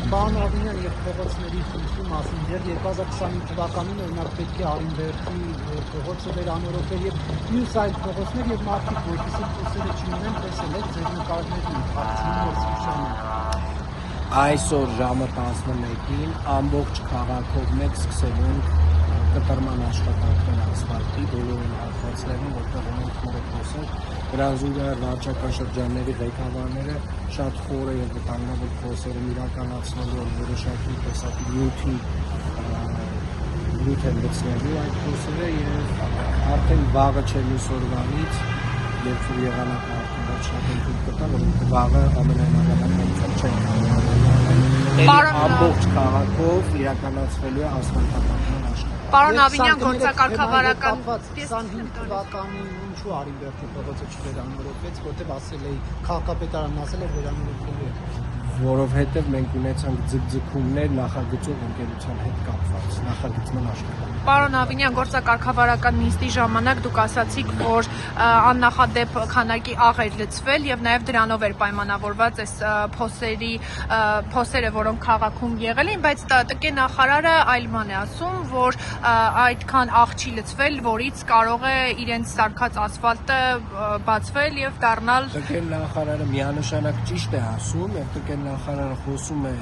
Պարոն Աբինյան եւ փողոցների խնդրի մասին դեռ 2025 թվականին օրինակ պետք է Արինբերդի փողոցը վերանորոգել եւ մյուս այլ փողոցներ եւ մարդիկ որպեսզի փոսերը չունեն, տեսել եք ձեր նկարների Այսօր ժամը 11-ին ամբողջ քաղաքով մեկ սկսել ենք կտրման աշխատանքներ ասֆալտի բոլոր հատվածներում, որտեղ ունենք մոտոցներ, դրան զուգահեռ վարչական շրջանների ղեկավարները շատ խորը եւ վտանգավոր փոսերում իրականացնելու որոշակի տեսակի նյութ են գցնելու այդ փոսերը եւ արդեն վաղը չէ մյուս օրվանից երբ որ եղանակը արդեն շատ ընդհանուր կտա, որ վաղը ամենահավանականությամբ չեն ամբողջ քաղաքով իրականացվելու է ասֆալտապատման աշխատանք։ Պարոն Աբինյան, գործակարգավարական 25 թվականին ինչու Արինբերդի փողոցը չվերանորոգվեց, որտեղ ասել էի քաղաքապետարանն ասել է վերանորոգվելու է։ Որովհետև մենք ունեցանք ձգձգումներ նախագծող ընկերության հետ կապված, նախագծման աշխատանք։ Պարոն Աբինյան, գործակարգավարական նիստի ժամանակ դուք ասացիք, որ աննախադեպ քանակի աղ էր լցվել եւ նաեւ դրանով էր պայմանավորված այս փոսերը, որոնք քաղաքում եղել են, բայց ՏԿ նախարարը այլ բան է ասում, որ այդքան աղ չի լցվել, որից կարող է իրենց սարքած ասֆալտը բացվել եւ դառնալ։ ՏԿ նախարարը միանշանակ ճիշտ է ասում, եւ ՏԿ նախարարը խոսում է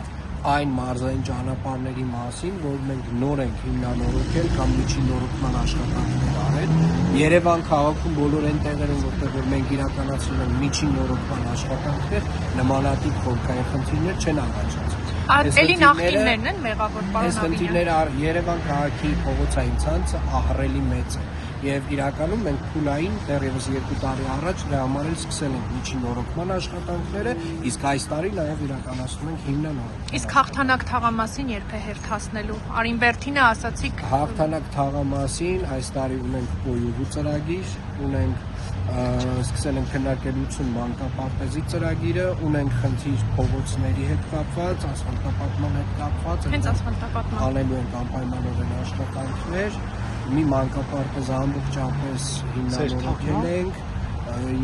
այն մարզային ճանապարհների մասին, որ մենք նոր ենք հիմնանորոգել կամ միջին նորոգման աշխատանքներ արել։ Երևան քաղաքում բոլոր այն տեղերում, որտեղ մենք իրականացնում ենք միջին նորոգման աշխատանքներ, նմանատիպ խորքային խնդիրներ չեն առաջացել։ Էլի նախկիններն են մեղավոր, պարոն Աբինյան։ Այս խնդիրները Երևան քաղաքի փողոցային ցանցը ահռելի մեծ է։ Եվ իրականում մենք փուլային դեռևս 2 տարի առաջ դրա համար էլ սկսել ենք միջին նորոգման աշխատանքները, իսկ այս տարի նաև իրականացնում ենք հիմնանորոգում։ Իսկ հաղթանակ թաղամասին երբ է հերթացնելու։ Արինբերդինը ասացիք հաղթանակ թաղամասին այս տարի ունենք պոյուղու ծրագիր, ունենք սկսել ենք քննարկելություն մանկապարտեզի ծրագիրը, ունենք խնդիր փողոցների հետ կապված, ասֆալտապատման հետ կապված, հենց ասֆալտապատման անելու ենք անպայմանորեն աշխատանքներ, մի մանկապարտեզ ամբողջապես հիմնանորոգել ենք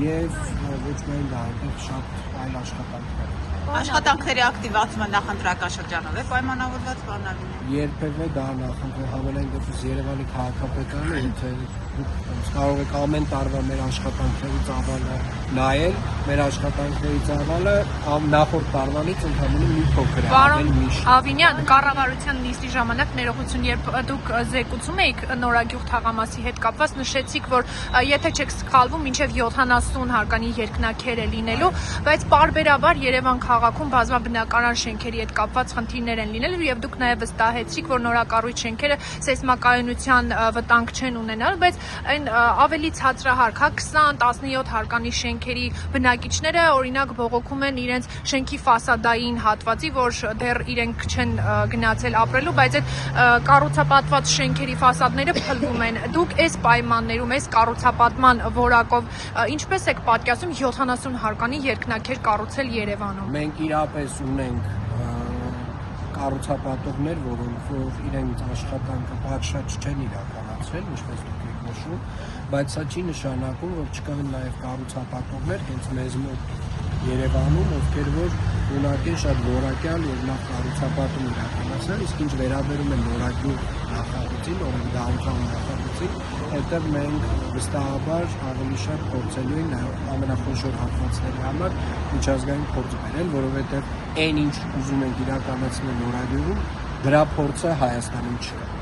եւ ոչ միայն դա, այլև շատ այլ աշխատանքներ։ Աշխատանքների ակտիվացման նախընտրական շրջանով է պայմանավորված, պարոն Աբինյան։ Երբևէ դա նախընտրել համենայն դեպս Երևանի քաղաքապետարանը, եթե դուք կարող եք ամեն տարվա մեր աշխատանքների ծավալը նայել, մեր աշխատանքների ծավալը նախորդ տարվանից ընդհանրապես մի փոքր է, ավելի միշտ։ Պարոն Աբինյան, կառավարության նիստի ժամանակ ներողություն, երբ դուք զեկուցում էիք նորագյուղ թաղամասի հետ կապված, նշեցիք, որ եթե չեք սխալվում, մինչև 70 հարկանի երկնաքեր է լինելու, բայց պարբերաբար Երևան քաղաքում բազմաբնակարան շենքերի հետ կապված խնդիրներ են լինելու եւ դուք նաեւ վստահեցիք, որ նորակառույց շենքերը սեյսմակայունության վտանգ չեն ունենալ, բայց այն ավելի ցածրահարկ, 20-17 հարկանի շենքերի բնակիչները օրինակ բողոքում են իրենց շենքի ֆասադային հատվածի, որ դեռ իրենք չեն գնացել ապրելու, բայց այդ կառուցապատված շենքերի ֆասադները փլվում են։ Դուք այս պայմաններում, այս կառուցապատման որակով ինչպես եք պատկերացնում 70 հարկանի երկնաքեր կառուցել Երևանում։ Մենք իրապես ունենք կառուցապատողներ, որոնք իրենց աշխատանքը պատշաճ չեն իրականացրել, ինչպես դուք եք նշում, բայց սա չի նշանակում, որ չկան նաև կառուցապատողներ հենց մեզ մոտ Երևանում, ովքեր որ ունակ են շատ որակյալ եւ լավ կառուցապատում իրականացնել, իսկ ինչ վերաբերում է նորագյուղ նախագծին, օրենք դաունթաուն նախագծին, այդտեղ մենք վստահաբար ավելի շատ փորձելու ենք նաեւ ամենախոշոր հատվածների համար միջազգային փորձ բերել, որովհետեւ այն ինչ ուզում ենք իրականացնել նորագյուղում, դրա փորձը Հայաստանում չկա։